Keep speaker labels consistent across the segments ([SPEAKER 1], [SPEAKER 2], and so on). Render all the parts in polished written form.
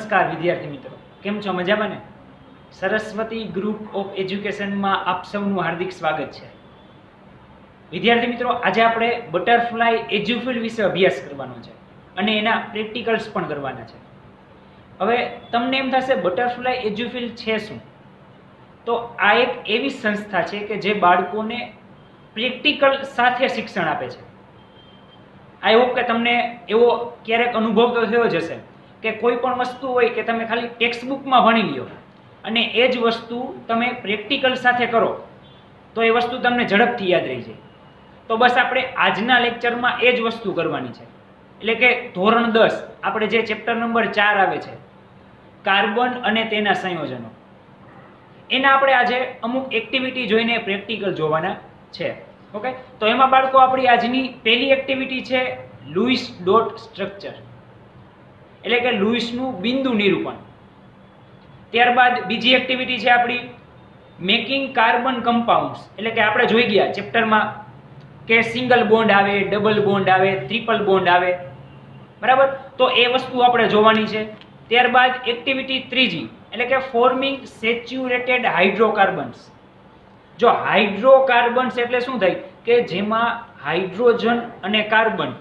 [SPEAKER 1] નમસ્કાર વિદ્યાર્થી મિત્રો, કેમ છો? મજામાં ને? સરસ્વતી ગ્રુપ ઓફ એજ્યુકેશનમાં આપ સૌનું હાર્દિક સ્વાગત છે. વિદ્યાર્થી મિત્રો, આજે આપણે બટરફ્લાય એજ્યુફિલ વિશે અભ્યાસ કરવાનો છે અને એના પ્રેક્ટિકલ્સ પણ કરવાના છે. હવે તમને એમ થશે બટરફ્લાય એજ્યુફિલ છે શું? તો આ એક એવી સંસ્થા છે કે જે બાળકોને પ્રેક્ટિકલ સાથે શિક્ષણ આપે છે. આઈ હોપ કે તમને એવો ક્યારેક અનુભવ તો થયો જ હશે કે કોઈ પણ વસ્તુ હોય કે તમે ખાલી ટેક્સ્ટ બુકમાં ભણી લ્યો અને એ જ વસ્તુ તમે પ્રેક્ટિકલ સાથે કરો તો એ વસ્તુ તમને ઝડપથી યાદ રહી જાય. તો બસ આપણે આજના લેક્ચરમાં એ જ વસ્તુ કરવાની છે. એટલે કે ધોરણ 10 આપણે જે ચેપ્ટર નંબર 4 આવે છે, કાર્બન અને તેના સંયોજનો, એના આપણે આજે અમુક એક્ટિવિટી જોઈને પ્રેક્ટિકલ જોવાના છે. ઓકે, તો એમાં બાળકો આપણી આજની પહેલી એક્ટિવિટી છે લુઈસ ડોટ સ્ટ્રક્ચર, એટલે કે લુઈસનું બિંદુ નિરૂપણ. ત્યારબાદ બીજી એક્ટિવિટી છે આપણી મેકિંગ કાર્બન કમ્પાઉન્ડ્સ, એટલે કે આપણે જોઈ ગયા ચેપ્ટરમાં કે સિંગલ બોન્ડ આવે, ડબલ બોન્ડ આવે, ટ્રિપલ બોન્ડ આવે, બરાબર? તો એ વસ્તુ આપણે જોવાની છે. ત્યારબાદ એક્ટિવિટી ત્રીજી એટલે કે ફોર્મિંગ સેચ્યુરેટેડ હાઇડ્રોકાર્બન્સ. જો હાઇડ્રોકાર્બન્સ એટલે શું થાય કે જેમાં હાઇડ્રોજન અને કાર્બન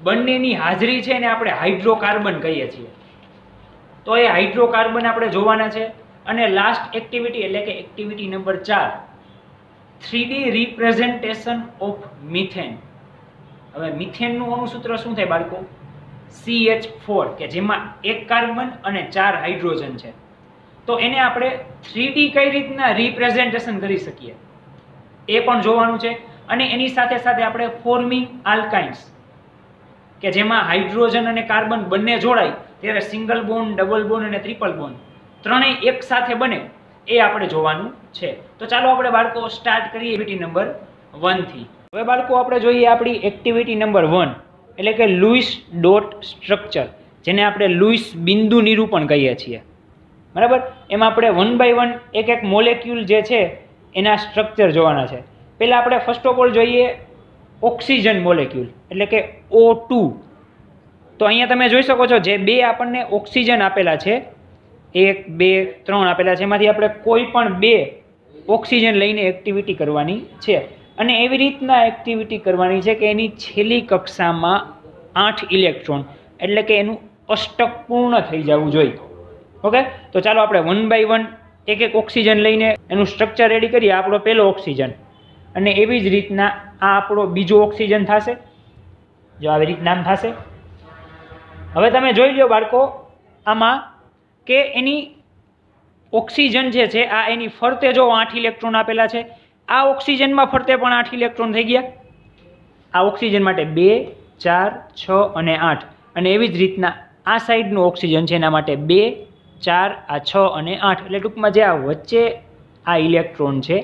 [SPEAKER 1] બંનેની હાજરી છે ને આપણે હાઇડ્રોકાર્બન કહીએ છીએ. તો એ હાઇડ્રોકાર્બન આપણે જોવાના છે. અને લાસ્ટ એક્ટિવિટી એટલે કે activity number 4, 3D representation of methane. હવે મિથેનનું અણુસૂત્ર શું થાય બાળકો? CH4, કે જેમાં એક કાર્બન અને 4 હાઇડ્રોજન છે. તો એને આપણે 3D કઈ રીતના રિપ્રેઝન્ટેશન કરી શકીએ એ પણ જોવાનું છે. અને એની સાથે સાથે આપણે ફોર્મિંગ આલ્કાઇન્સ, કે જેમાં હાઇડ્રોજન અને કાર્બન બંને જોડાય ત્યારે સિંગલ બોન્ડ, ડબલ બોન્ડ અને ટ્રિપલ બોન્ડ ત્રણેય એક સાથે બને એ આપણે જોવાનું છે. તો ચાલો આપણે બાળકો સ્ટાર્ટ કરીએ એક્ટિવિટી નંબર 1 થી. હવે બાળકો આપણે જોઈએ આપણી એક્ટિવિટી નંબર 1 એટલે કે લુઈસ ડોટ સ્ટ્રક્ચર, જેને આપણે લુઈસ બિંદુ નિરૂપણ કહીએ છીએ, બરાબર? એમાં આપણે 1 બાય 1 એક એક મોલેક્યુલ જે છે એના સ્ટ્રક્ચર જોવાના છે. પહેલાં આપણે ફર્સ્ટ ઓફ ઓલ જોઈએ ઓક્સિજન મોલેક્યુલ એટલે કે O2. તો અહીંયા તમે જોઈ શકો છો જે બે આપણને ઓક્સિજન આપેલા છે, 1, 2, 3 આપેલા છે, એમાંથી આપણે કોઈ પણ બે ઓક્સિજન લઈને એક્ટિવિટી કરવાની છે. અને એવી રીતના એક્ટિવિટી કરવાની છે કે એની છેલ્લી કક્ષામાં 8 ઇલેક્ટ્રોન એટલે કે એનું અષ્ટક પૂર્ણ થઈ જવું જોઈએ. ઓકે, તો ચાલો આપણે 1 બાય 1 એક એક ઓક્સિજન લઈને એનું સ્ટ્રક્ચર રેડી કરીએ. આપણો પહેલો ઓક્સિજન, અને એવી જ રીતના આ આપણો બીજો ઓક્સિજન થશે. જો આવી રીતના આમ થશે. હવે તમે જોઈ લો બાળકો આમાં કે એની ઓક્સિજન જે છે આ એની ફરતે જો 8 ઇલેક્ટ્રોન આપેલા છે, આ ઓક્સિજનમાં ફરતે પણ 8 ઇલેક્ટ્રોન થઈ ગયા. આ ઓક્સિજન માટે 2, 4, 6 અને 8. અને એવી જ રીતના આ સાઈડનું ઓક્સિજન છે એના માટે 2, 4, આ 6 અને 8. એટલે ટૂંકમાં જે આ વચ્ચે આ ઇલેક્ટ્રોન છે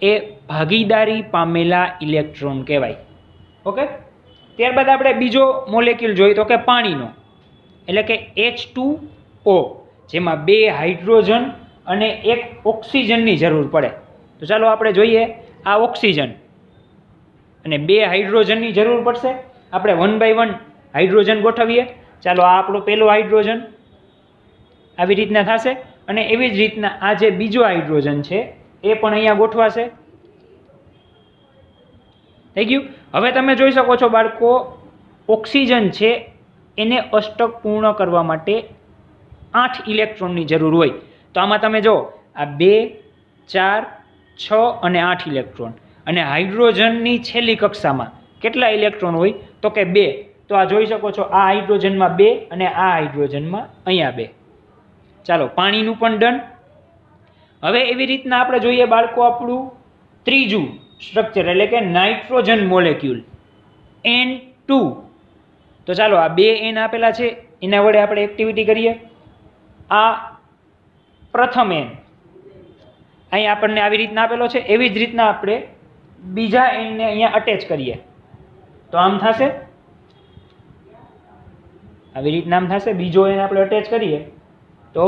[SPEAKER 1] એ ભાગીદારી પામેલા ઇલેક્ટ્રોન કહેવાય. ઓકે, ત્યારબાદ આપણે બીજો મોલેક્યુલ જોઈએ તો કે પાણીનો, એટલે કે H2O, જેમાં 2 હાઇડ્રોજન અને 1 ઓક્સિજનની જરૂર પડે. તો ચાલો આપણે જોઈએ આ ઓક્સિજન અને 2 હાઇડ્રોજનની જરૂર પડશે. આપણે 1 બાય 1 હાઇડ્રોજન ગોઠવીએ. ચાલો આ આપણો પહેલો હાઇડ્રોજન આવી રીતના થશે. અને એવી જ રીતના આ જે બીજો હાઇડ્રોજન છે એ પણ અહીંયા ગોઠવાશે. થઈ ગયું. હવે તમે જોઈ શકો છો બાળકો ઓક્સિજન છે એને અષ્ટક પૂર્ણ કરવા માટે 8 ઇલેક્ટ્રોનની જરૂર હોય. તો આમાં તમે જો આ 2, 4, 6 અને 8 ઇલેક્ટ્રોન. અને હાઇડ્રોજનની છેલ્લી કક્ષામાં કેટલા ઇલેક્ટ્રોન હોય તો કે 2. તો આ જોઈ શકો છો આ હાઇડ્રોજનમાં 2 અને આ હાઇડ્રોજનમાં અહીંયા 2. ચાલો પાણીનું પણ ડન. હવે એવી રીતના આપણે જોઈએ બાળકો આપણું ત્રીજું સ્ટ્રક્ચર એટલે કે નાઇટ્રોજન મોલેક્યુલ N2. તો ચાલો આ 2 N આપેલા છે એના વડે આપણે એક્ટિવિટી કરીએ. આ પ્રથમ N અહીં આપણને આવી રીતના આપેલો છે. એવી જ રીતના આપણે બીજા N ને અહીંયા અટેચ કરીએ તો આમ થશે. આવી રીતના આમ થશે. બીજો N આપણે અટેચ કરીએ તો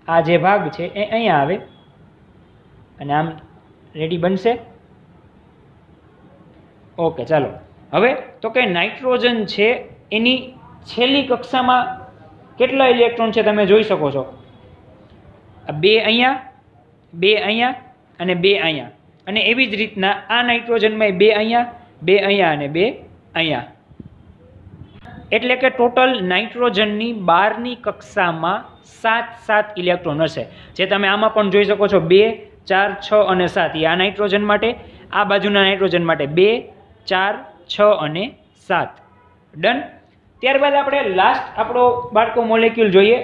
[SPEAKER 1] આ જે ભાગ છે એ અહીંયા આવે અને આમ રેડી બનશે. ઓકે, ચાલો હવે તો કે નાઇટ્રોજન છે એની છેલ્લી કક્ષામાં કેટલા ઇલેક્ટ્રોન છે તમે જોઈ શકો છો, બે અહીંયા, બે અહીંયા અને બે અહીંયા. અને એવી જ રીતના આ નાઇટ્રોજનમાં બે અહીંયા, બે અહીંયા અને બે અહીંયા. એટલે કે ટોટલ નાઇટ્રોજનની 12ની કક્ષામાં 7 ઇલેક્ટ્રોન હશે, જે તમે આમાં પણ જોઈ શકો છો. 2, 4, 6 અને 7 આ નાઇટ્રોજન માટે, આ બાજુના નાઇટ્રોજન માટે 2, 4, 6 અને 7. ડન. ત્યારબાદ આપણે લાસ્ટ આપણો બાળકો મોલેક્યુલ જોઈએ,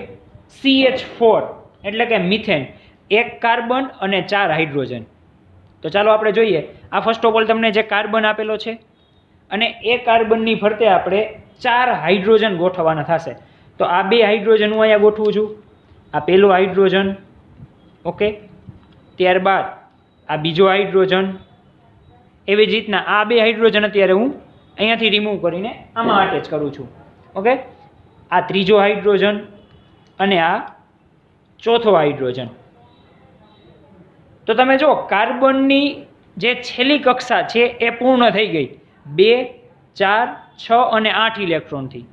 [SPEAKER 1] CH4 એટલે કે મિથેન. 1 કાર્બન અને 4 હાઇડ્રોજન. તો ચાલો આપણે જોઈએ. આ ફર્સ્ટ ઓફ ઓલ તમને જે કાર્બન આપેલો છે અને એ કાર્બનની ફરતે આપણે 4 હાઇડ્રોજન ગોઠવવાના થશે. તો આ 2 હાઇડ્રોજન હું અહીંયા ગોઠવું છું. આ પહેલો હાઇડ્રોજન, ઓકે. ત્યારબાદ આ બીજો હાઇડ્રોજન. એવી જ રીતના આ 2 હાઇડ્રોજન અત્યારે હું અહીંયાથી રિમૂવ કરીને આમાં અટેચ કરું છું, ઓકે. આ ત્રીજો હાઇડ્રોજન અને આ ચોથો હાઇડ્રોજન. તો તમે જો કાર્બનની જે છેલ્લી કક્ષા છે એ પૂર્ણ થઈ ગઈ 2, 4, 6 અને 8 ઇલેક્ટ્રોનથી.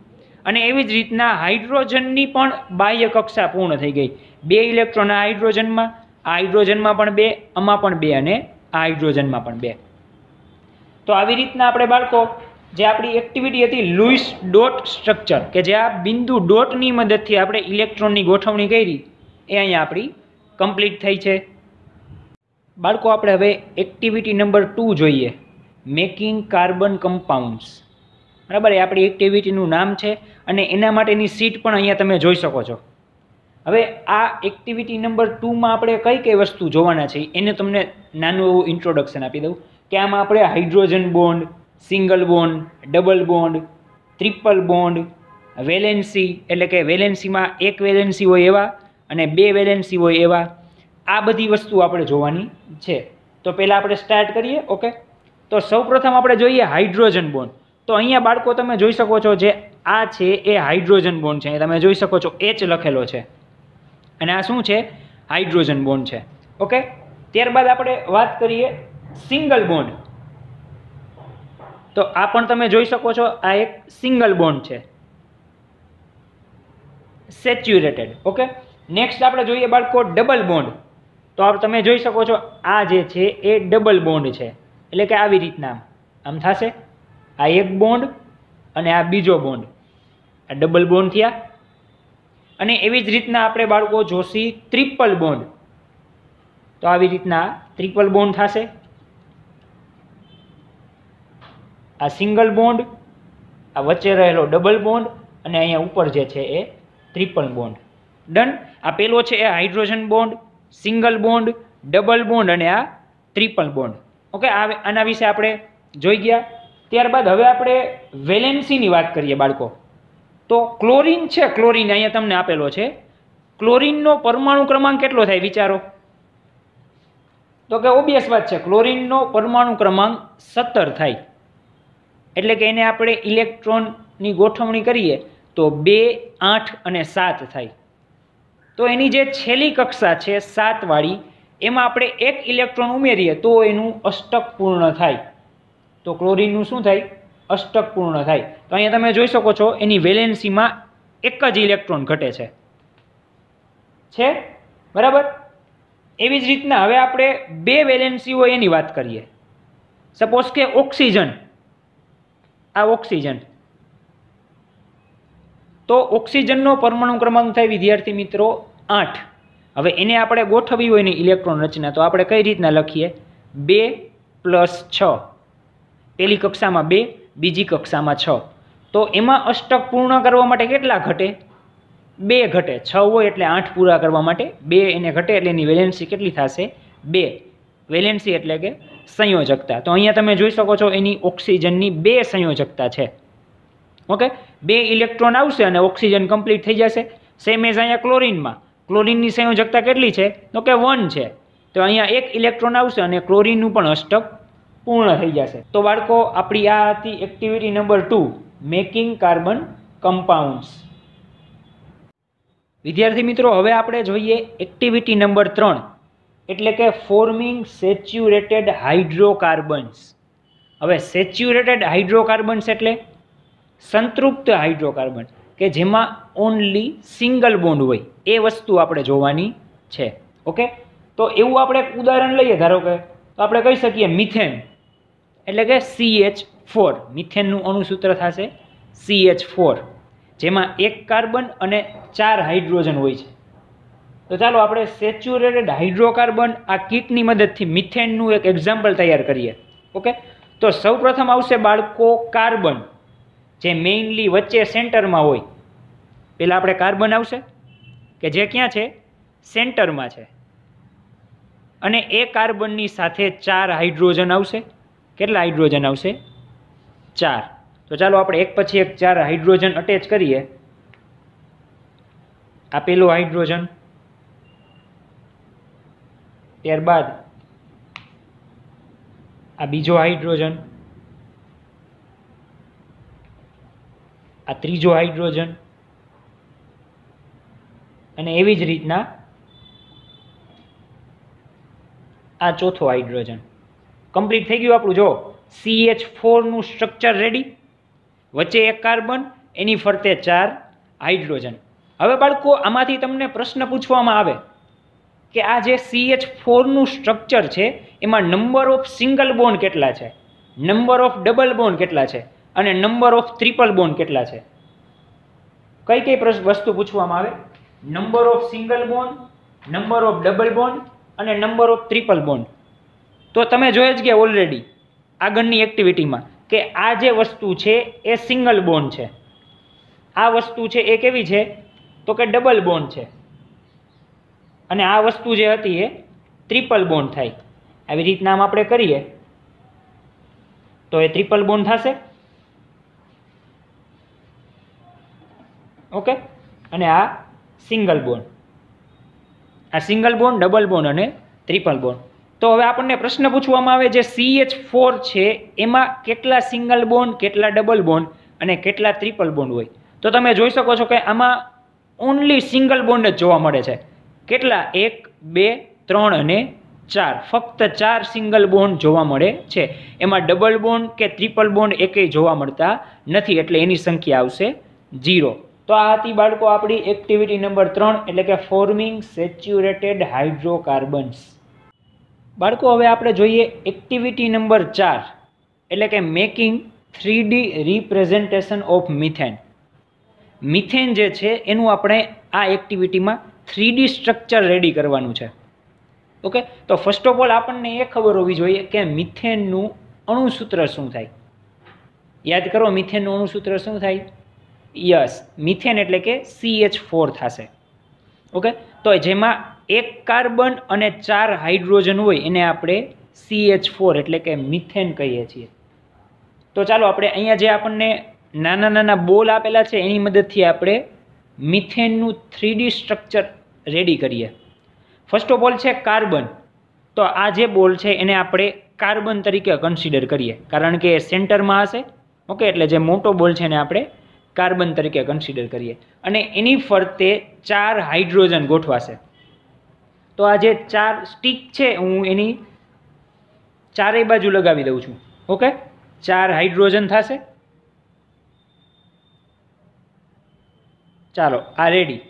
[SPEAKER 1] અને એવી જ રીતના હાઇડ્રોજનની પણ બાહ્ય કક્ષા પૂર્ણ થઈ ગઈ. 2 ઇલેક્ટ્રોન આ હાઇડ્રોજનમાં, આ હાઇડ્રોજનમાં પણ 2, આમાં પણ 2 અને આ હાઇડ્રોજનમાં પણ 2. તો આવી રીતના આપણે બાળકો જે આપણી એક્ટિવિટી હતી લુઈસ ડોટ સ્ટ્રક્ચર, કે જે આ બિંદુ ડોટની મદદથી આપણે ઇલેક્ટ્રોનની ગોઠવણી કરી, એ અહીંયા આપણી કમ્પ્લીટ થઈ છે. બાળકો આપણે હવે એક્ટિવિટી નંબર 2 જોઈએ, મેકિંગ કાર્બન કમ્પાઉન્ડ્સ. બરાબર, એ આપણી એક્ટિવિટીનું નામ છે અને એના માટેની શીટ પણ અહીંયા તમે જોઈ શકો છો. હવે આ એક્ટિવિટી નંબર 2માં આપણે કઈ કઈ વસ્તુ જોવાના છે એને તમને નાનું એવું ઇન્ટ્રોડક્શન આપી દઉં. કે આમાં આપણે hydrogen bond, single bond, double bond, triple bond, valency એટલે કે વેલેન્સીમાં 1 વેલેન્સી હોય એવા અને 2 વેલેન્સી હોય એવા, આ બધી વસ્તુ આપણે જોવાની છે. તો પહેલાં આપણે સ્ટાર્ટ કરીએ, ઓકે. તો સૌપ્રથમ આપણે જોઈએ હાઇડ્રોજન બોન્ડ. તો અહીંયા બાળકો તમે જોઈ શકો છો જે આ છે એ હાઇડ્રોજન બોન્ડ છે. તમે જોઈ શકો છો H લખેલો છે અને આ શું છે? હાઇડ્રોજન બોન્ડ છે, ઓકે. ત્યારબાદ આપણે વાત કરીએ સિંગલ બોન્ડ. તો આ પણ તમે જોઈ શકો છો, આ એક સિંગલ બોન્ડ છે, સેચ્યુરેટેડ, ઓકે. નેક્સ્ટ આપણે જોઈએ બાળકો ડબલ બોન્ડ. તો આ તમે જોઈ શકો છો આ જે છે એ ડબલ બોન્ડ છે, એટલે કે આવી રીતના આમ થશે. આ એક બોન્ડ અને આ બીજો બોન્ડ, આ ડબલ બોન્ડ થયા. અને એવી જ રીતના આપણે બાળકો જોશી ટ્રિપલ બોન્ડ. તો આવી રીતના ટ્રિપલ બોન્ડ થશે. આ સિંગલ બોન્ડ, આ વચ્ચે રહેલો ડબલ બોન્ડ અને અહીંયા ઉપર જે છે એ ટ્રિપલ બોન્ડ. ડન. આ પેલો છે એ hydrogen bond, single bond, double bond અને આ ટ્રિપલ બોન્ડ, ઓકે. આના વિશે આપણે જોઈ ગયા. ત્યારબાદ હવે આપણે વેલેન્સીની વાત કરીએ બાળકો. તો ક્લોરીન છે, ક્લોરીન અહીંયા તમને આપેલો છે. ક્લોરીનનો પરમાણુ ક્રમાંક કેટલો થાય વિચારો? તો કે ઓબ્વિયસ વાત છે, ક્લોરીનનો પરમાણુ ક્રમાંક 17 થાય. એટલે કે એને આપણે ઇલેક્ટ્રોનની ગોઠવણી કરીએ તો 2, 8 અને 7 થાય. તો એની જે છેલ્લી કક્ષા છે 7 વાળી, એમાં આપણે 1 ઇલેક્ટ્રોન ઉમેરીએ તો એનું અષ્ટક પૂર્ણ થાય. તો ક્લોરીનનું શું થાય? અષ્ટક પૂર્ણ થાય. તો અહીંયા તમે જોઈ શકો છો એની વેલેન્સીમાં 1 જ ઇલેક્ટ્રોન ઘટે છે, બરાબર. એવી જ રીતના હવે આપણે 2 વેલેન્સી હોય એની વાત કરીએ. સપોઝ કે ઓક્સિજન, આ ઓક્સિજન. તો ઓક્સિજનનો પરમાણુ ક્રમાંક થાય વિદ્યાર્થી મિત્રો 8. હવે એને આપણે ગોઠવી હોય ને ઇલેક્ટ્રોન રચના, તો આપણે કઈ રીતના લખીએ? 2 + 6. પહેલી કક્ષામાં 2, બીજી કક્ષામાં 6. તો એમાં અષ્ટક પૂર્ણ કરવા માટે કેટલા ઘટે? 2 ઘટે. 6 હોય એટલે 8 પૂરા કરવા માટે 2 એને ઘટે, એટલે એની વેલેન્સી કેટલી થશે? 2. વેલેન્સી એટલે કે સંયોજકતા. તો અહીંયા તમે જોઈ શકો છો એની ઓક્સિજનની 2 સંયોજકતા છે, ઓકે. 2 ઇલેક્ટ્રોન આવશે અને ઓક્સિજન કમ્પ્લીટ થઈ જશે. સેમ એઝ અહીંયા ક્લોરીનમાં. ક્લોરીનની સંયોજકતા કેટલી છે? તો કે 1 છે. તો અહીંયા 1 ઇલેક્ટ્રોન આવશે અને ક્લોરીનનું પણ અષ્ટક પૂર્ણ થઈ જશે. તો બાળકો આપણી આ હતી activity number 2, making carbon compounds. વિદ્યાર્થી મિત્રો હવે આપણે જોઈએ એક્ટિવિટી નંબર 3, એટલે કે ફોર્મિંગ સેચ્યુરેટેડ હાઇડ્રોકાર્બન્સ. હવે સેચ્યુરેટેડ હાઇડ્રોકાર્બન્સ એટલે સંતૃપ્ત હાઇડ્રોકાર્બન. કે જેમાં ઓનલી સિંગલ બોન્ડ હોય એ વસ્તુ આપણે જોવાની છે. ઓકે, તો એવું આપણે એક ઉદાહરણ લઈએ. ધારો કે તો આપણે કહી શકીએ મિથેન એટલે કે CH4. મિથેનનું અણુસૂત્ર થશે CH4, જેમાં એક કાર્બન અને 4 હાઇડ્રોજન હોય છે. તો ચાલો આપણે સેચ્યુરેટેડ હાઇડ્રોકાર્બન આ કીટની મદદથી મિથેનનું એક એક્ઝામ્પલ તૈયાર કરીએ. ઓકે, તો સૌપ્રથમ આવશે બાળકો કાર્બન, જે મેઇનલી વચ્ચે સેન્ટરમાં હોય. પહેલાં આપણે કાર્બન આવશે કે જે ક્યાં છે? સેન્ટરમાં છે. અને એ કાર્બનની સાથે 4 હાઇડ્રોજન આવશે. કેટલા હાઇડ્રોજન આવશે? 4. તો ચાલો આપણે એક પછી એક 4 હાઇડ્રોજન અટેચ કરીએ. આ પેલો હાઇડ્રોજન, ત્યારબાદ આ બીજો હાઇડ્રોજન, આ ત્રીજો હાઇડ્રોજન, અને એવી જ રીતના આ ચોથો હાઇડ્રોજન. કમ્પ્લીટ થઈ ગયું આપણું. જો CH4 નું સ્ટ્રક્ચર રેડી, વચ્ચે એક કાર્બન, એની ફરતે 4 હાઇડ્રોજન. હવે બાળકો આમાંથી તમને પ્રશ્ન પૂછવામાં આવે કે આ જે CH4 નું સ્ટ્રક્ચર છે એમાં નંબર ઓફ સિંગલ બોન્ડ કેટલા છે, નંબર ઓફ ડબલ બોન્ડ કેટલા છે અને નંબર ઓફ ટ્રિપલ બોન્ડ કેટલા છે? કઈ કઈ વસ્તુ પૂછવામાં આવે? Number of single bond, number of double bond અને નંબર ઓફ ટ્રિપલ બોન્ડ. તો તમે જોઈ જ ગયા ઓલરેડી આગળની એક્ટિવિટીમાં કે આ જે વસ્તુ છે એ સિંગલ બોન્ડ છે, આ વસ્તુ છે એ કેવી છે? તો કે ડબલ બોન્ડ છે, અને આ વસ્તુ જે હતી એ ટ્રિપલ બોન્ડ થાય. આવી રીતના આમ આપણે કરીએ તો એ ટ્રિપલ બોન્ડ થશે. ઓકે, અને આ સિંગલ બોન્ડ, આ સિંગલ બોન્ડ, ડબલ બોન્ડ અને ટ્રિપલ બોન્ડ. તો હવે આપણને પ્રશ્ન પૂછવામાં આવે જે CH4 છે એમાં કેટલા સિંગલ બોન્ડ, કેટલા ડબલ બોન્ડ અને કેટલા ટ્રિપલ બોન્ડ હોય? તો તમે જોઈ શકો છો કે આમાં ઓનલી સિંગલ બોન્ડ જ જોવા મળે છે. કેટલા? 1, 2, 3 અને 4. ફક્ત 4 સિંગલ બોન્ડ જોવા મળે છે. એમાં ડબલ બોન્ડ કે ટ્રિપલ બોન્ડ એકેય જોવા મળતા નથી, એટલે એની સંખ્યા આવશે 0. તો આ હતી બાળકો આપણી એક્ટિવિટી નંબર 3, એટલે કે ફોર્મિંગ સેચ્યુરેટેડ હાઇડ્રોકાર્બન્સ. બાળકો હવે આપણે જોઈએ એક્ટિવિટી નંબર 4, એટલે કે making 3D representation of methane. Methane જે છે એનું આપણે આ એક્ટિવિટીમાં 3D સ્ટ્રક્ચર રેડી કરવાનું છે. ઓકે, તો ફર્સ્ટ ઓફ ઓલ આપણને એ ખબર હોવી જોઈએ કે મિથેનનું અણુસૂત્ર શું થાય. યાદ કરો, મિથેનનું અણુસૂત્ર શું થાય? યસ, મિથેન એટલે કે CH4 થશે. ઓકે, તો જેમાં એક કાર્બન અને 4 હાઇડ્રોજન હોય એને આપણે CH4 એટલે કે મિથેન કહીએ છીએ. તો ચાલો આપણે અહીંયા જે આપણને નાના નાના બોલ આપેલા છે એની મદદથી આપણે મિથેનનું 3D સ્ટ્રક્ચર રેડી કરીએ. ફર્સ્ટ ઓફ ઓલ છે કાર્બન. તો આ જે બોલ છે એને આપણે કાર્બન તરીકે કન્સિડર કરીએ, કારણ કે સેન્ટરમાં હશે. ઓકે, એટલે જે મોટો બોલ છે એને આપણે કાર્બન તરીકે કન્સિડર કરીએ, અને એની ફરતે 4 હાઇડ્રોજન ગોઠવાશે. તો આ જે 4 સ્ટીક છે હું એની ચારેય બાજુ લગાવી દઉં છું. ઓકે, 4 હાઇડ્રોજન થશે. ચાલો, આ રેડી.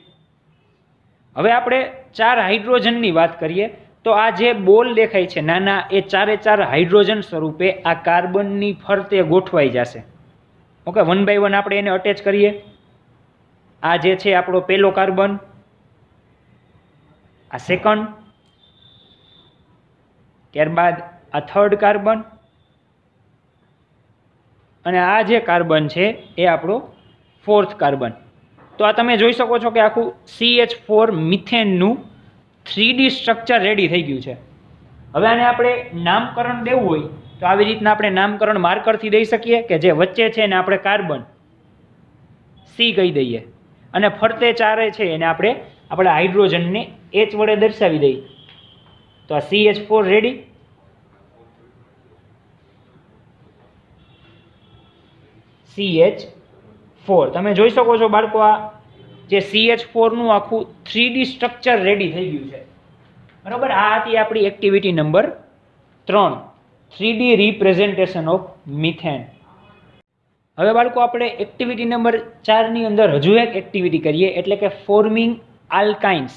[SPEAKER 1] હવે આપણે 4 હાઇડ્રોજનની વાત કરીએ તો આ જે બોલ દેખાય છે નાના, એ 4 હાઇડ્રોજન સ્વરૂપે આ કાર્બનની ફરતે ગોઠવાઈ જશે. ઓકે, 1 by 1 આપણે એને અટેચ કરીએ. આ જે છે આપણો પહેલો કાર્બન, આ સેકન્ડ, ત્યારબાદ આ થર્ડ કાર્બન, અને આ જે કાર્બન છે એ આપણો 4th કાર્બન. તો આ તમે જોઈ શકો છો કે આખું CH4 મિથેનનું 3D સ્ટ્રક્ચર રેડી થઈ ગયું છે. હવે આને આપણે નામકરણ દેવું હોય તો આવી રીતના આપણે નામકરણ માર્કરથી દઈ શકીએ કે જે વચ્ચે છે એને આપણે કાર્બન C કહી દઈએ, અને ફરતે 4 છે એને આપણે આપણા હાઇડ્રોજનને H વડે દર્શાવી દઈએ. તો આ CH4 રેડી. CH4 તમે જોઈ શકો છો બાળકો, આ જે CH4 નું આખું 3D સ્ટ્રક્ચર રેડી થઈ ગયું છે. બરોબર, આ હતી આપણી activity number 3, 3D representation of methane. હવે બાળકો આપણે એક્ટિવિટી નંબર 4 ની અંદર હજુ એક એક્ટિવિટી કરીએ, એટલે કે ફોર્મિંગ આલ્કાઇન્સ.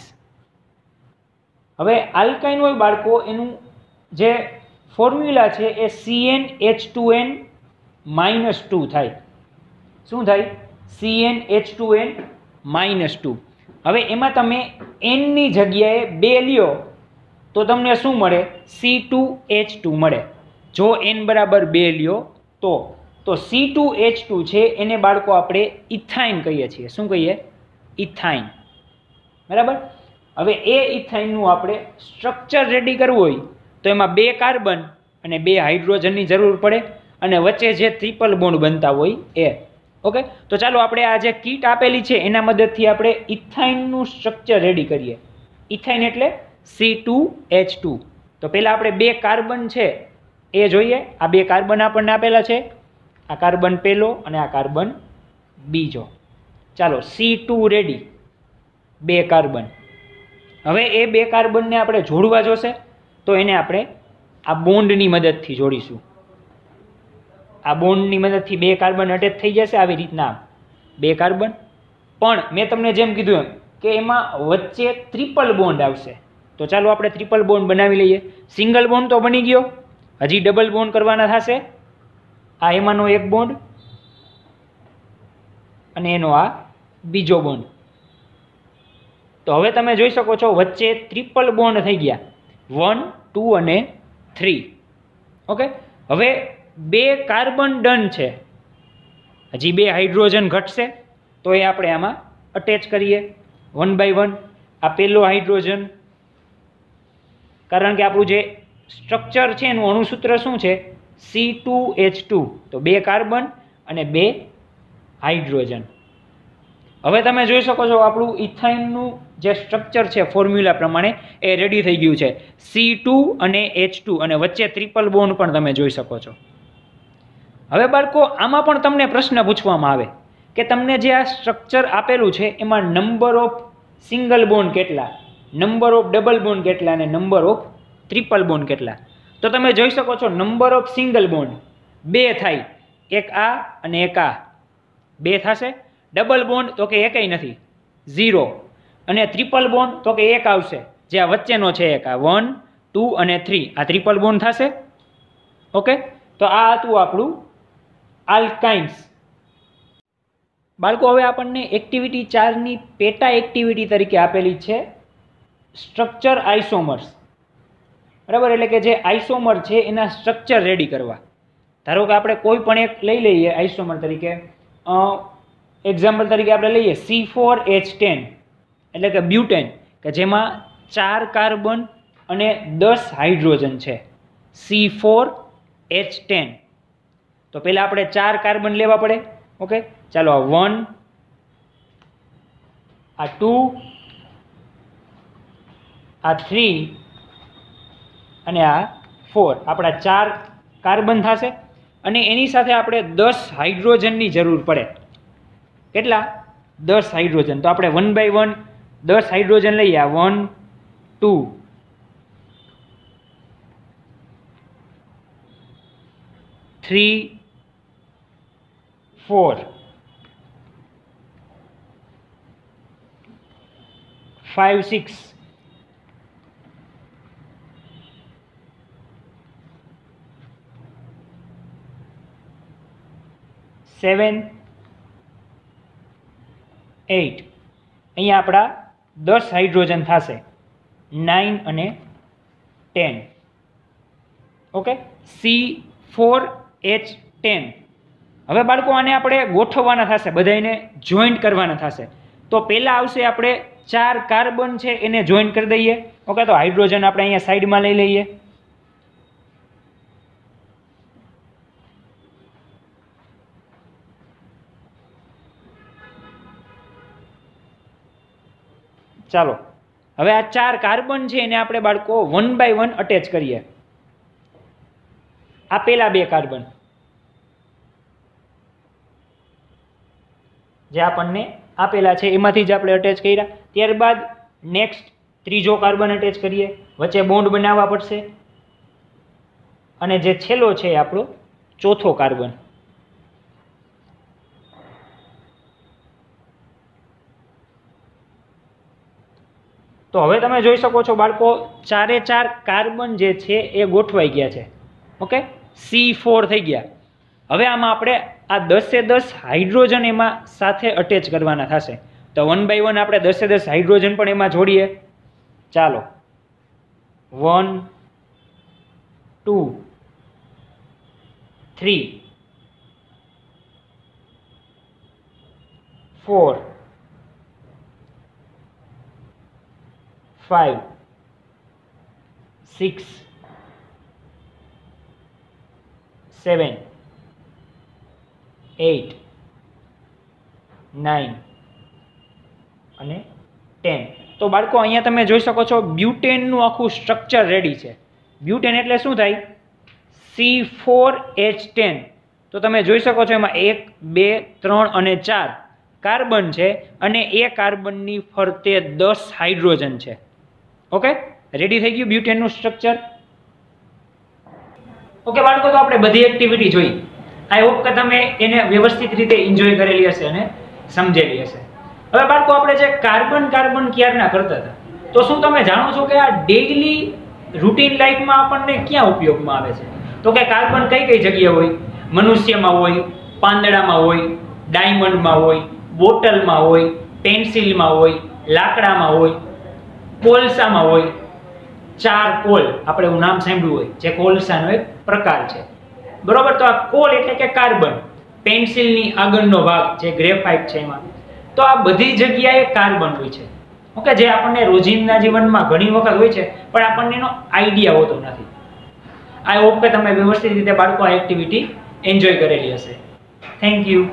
[SPEAKER 1] હવે આલ્કાઇન હોય બાળકો, એનું જે ફોર્મ્યુલા છે એ CnH2n-2 થાય. શું થાય? CnH2n-2. હવે એમાં તમે n ની જગ્યાએ 2 લ્યો તો તમને શું મળે? C2H2 મળે. જો n બરાબર 2 લ્યો તો C2H2 છે એને બાળકો આપણે ઇથાઇન કહીએ છીએ. શું કહીએ? ઇથાઇન. બરાબર. હવે એ ઇથાઇનનું આપણે સ્ટ્રક્ચર રેડી કરવું હોય તો એમાં 2 કાર્બન અને 2 હાઇડ્રોજનની જરૂર પડે, અને વચ્ચે જે ટ્રિપલ બોન્ડ બનતા હોય એ. ઓકે, તો ચાલો આપણે આ જે કીટ આપેલી છે એના મદદથી આપણે ઇથાઇનનું સ્ટ્રક્ચર રેડી કરીએ. ઇથાઇન એટલે C2H2. તો પહેલાં આપણે 2 કાર્બન છે એ જોઈએ. આ 2 કાર્બન આપણને આપેલા છે. આ કાર્બન પહેલો અને આ કાર્બન બીજો. ચાલો, C2 રેડી, 2 કાર્બન. હવે એ 2 કાર્બનને આપણે જોડવા જોશે, તો એને આપણે આ બોન્ડની મદદથી જોડીશું. આ બોન્ડની મદદથી 2 કાર્બન અટેચ થઈ જશે. આવી રીતના 2 કાર્બન. પણ મેં તમને જેમ કીધું એમ કે એમાં વચ્ચે ટ્રિપલ બોન્ડ આવશે. તો ચાલો આપણે ટ્રિપલ બોન્ડ બનાવી લઈએ. સિંગલ બોન્ડ તો બની ગયો, હજી ડબલ બોન્ડ કરવાના થશે. આ એમાંનો એક બોન્ડ અને એનો આ બીજો બોન્ડ. તો હવે તમે જોઈ શકો છો વચ્ચે ટ્રિપલ બોન્ડ થઈ ગયા, 1, 2 અને 3. ઓકે, હવે 2 કાર્બન ડન છે. હજી 2 હાઇડ્રોજન ઘટશે, તો એ આપણે આમાં અટેચ કરીએ 1 by 1. આ પહેલો હાઇડ્રોજન, કારણ કે આપણું જે સ્ટ્રક્ચર છે એનું અણુસૂત્ર શું છે? C2H2. તો 2 કાર્બન અને 2 હાઇડ્રોજન. હવે તમે જોઈ શકો છો આપણું ઇથાઇનનું જે સ્ટ્રક્ચર છે ફોર્મ્યુલા પ્રમાણે એ રેડી થઈ ગયું છે. C2 અને H2 અને વચ્ચે ટ્રિપલ બોન્ડ પણ તમે જોઈ શકો છો. હવે બાળકો આમાં પણ તમને પ્રશ્ન પૂછવામાં આવે કે તમને જે આ સ્ટ્રક્ચર આપેલું છે એમાં નંબર ઓફ સિંગલ બોન્ડ કેટલા, નંબર ઓફ ડબલ બોન્ડ કેટલા અને નંબર ઓફ ટ્રિપલ બોન્ડ કેટલા. તો તમે જોઈ શકો છો નંબર ઓફ સિંગલ બોન્ડ 2 થાય, એક આ અને એક આ 2 થશે. ડબલ બોન્ડ તો કે એકેય નથી, 0. અને ટ્રિપલ બોન્ડ તો કે એક આવશે, જે આ વચ્ચેનો છે એક, આ 1, 2 અને 3. આ ટ્રિપલ બોન્ડ થશે. ઓકે, તો આ હતું આપણું આલ્કાઇન્સ. બાળકો હવે આપણને એક્ટિવિટી 4 ની પેટા એક્ટિવિટી તરીકે આપેલી છે સ્ટ્રક્ચર આઇસોમર્સ. બરાબર, એટલે કે જે આઇસોમર છે એના સ્ટ્રક્ચર રેડી કરવા. ધારો કે આપણે કોઈ પણ એક લઈ લઈએ આઇસોમર તરીકે. એક્ઝામ્પલ તરીકે આપણે લઈએ C4H10, એટલે કે બ્યુટેન, કે જેમાં 4 કાર્બન અને 10 હાઇડ્રોજન છે. C4H10. તો પહેલાં આપણે 4 કાર્બન લેવા પડે. ઓકે, ચાલો, આ 1, આ 2, આ 3 અને આ 4. આપણા 4 કાર્બન થશે અને એની સાથે આપણે 10 હાઇડ્રોજનની જરૂર પડે. કેટલા? 10 હાઇડ્રોજન. તો આપણે 1 by 1 10 હાઇડ્રોજન લઈએ. આ 1, 2, 3, 4, 5, 6, 7, 8. અહીંયા આપણા 10 હાઇડ્રોજન થશે, 9 અને 10. Okay, C4H10. હવે બાળકો આને આપણે ગોઠવવાના થશે, બધાને જોઈન્ટ કરવાના થશે. તો પહેલાં આવશે આપણે 4 કાર્બન છે એને જોઈન્ટ કરી દઈએ. ઓકે, તો હાઇડ્રોજન આપણે અહીંયા સાઈડમાં લઈ લઈએ. ચાલો, હવે આ 4 કાર્બન છે એને આપણે બાળકો 1 by 1 અટેચ કરીએ. આ પહેલા 2 કાર્બન જે આપણને આપેલા છે એમાંથી જ આપણે અટેચ કર્યા. ત્યારબાદ નેક્સ્ટ ત્રીજો કાર્બન અટેચ કરીએ, વચ્ચે બોન્ડ બનાવવા પડશે. અને જે છેલ્લો છે આપણો ચોથો કાર્બન. તો હવે તમે જોઈ શકો છો બાળકો, 4 એ 4 કાર્બન જે છે એ ગોઠવાઈ ગયા છે. ઓકે, C4 થઈ ગયા. હવે આમાં આપણે આ 10 એ 10 હાઇડ્રોજન એમાં સાથે અટેચ કરવાના થશે. તો 1 બાય 1 આપણે 10 એ 10 હાઇડ્રોજન પણ એમાં જોડીએ. ચાલો, 1 2 3 4 5 6 7 8 9 અને 10. તો બાળકો અહીંયા તમે જોઈ શકો છો બ્યુટેનનું આખું સ્ટ્રક્ચર રેડી છે. બ્યુટેન એટલે શું થાય? C4H10. તો તમે જોઈ શકો છો એમાં 1 2 3 અને 4 કાર્બન છે અને એ કાર્બનની ફરતે 10 હાઇડ્રોજન છે. ઓકે, રેડી થઈ ગયું બ્યુટેનનું સ્ટ્રક્ચર. ઓકે બાળકો, તો આપણે બધી એક્ટિવિટી જોઈ. આઈ હોપ કે તમે એને વ્યવસ્થિત રીતે એન્જોય કરેલી હશે અને સમજેલી હશે. હવે બાળકો, આપણે જે કાર્બન ક્યારના કરતા હતા, તો શું તમે જાણો છો કે આ ડેઈલી રૂટીન લાઈફમાં આપણને ક્યાં ઉપયોગમાં આવે છે? તો કે કાર્બન કઈ કઈ જગ્યાએ હોય? મનુષ્યમાં હોય, પાંદડામાં હોય, ડાયમંડમાં હોય, બોટલમાં હોય, પેન્સિલમાં હોય, લાકડામાં હોય, કોલસામાં હોય. ચારકોલ આપણે એવું નામ સાંભળ્યું હોય, જે કોલસાનો એક પ્રકાર છે. બરોબર, તો આ કોલ એટલે કે કાર્બન. પેન્સિલની આગળનો ભાગ જે ગ્રેફાઇટ છે એમાં. તો આ બધી જગ્યાએ કાર્બન હોય છે. ઓકે, જે આપણને રોજિંદા જીવનમાં ઘણી વખત હોય છે પણ આપણને એનો આઈડિયા હોતો નથી. આઈ હોપ કે તમે વ્યવસ્થિત રીતે બાળકો આ એક્ટિવિટી એન્જોય કરેલી હશે. Thank you.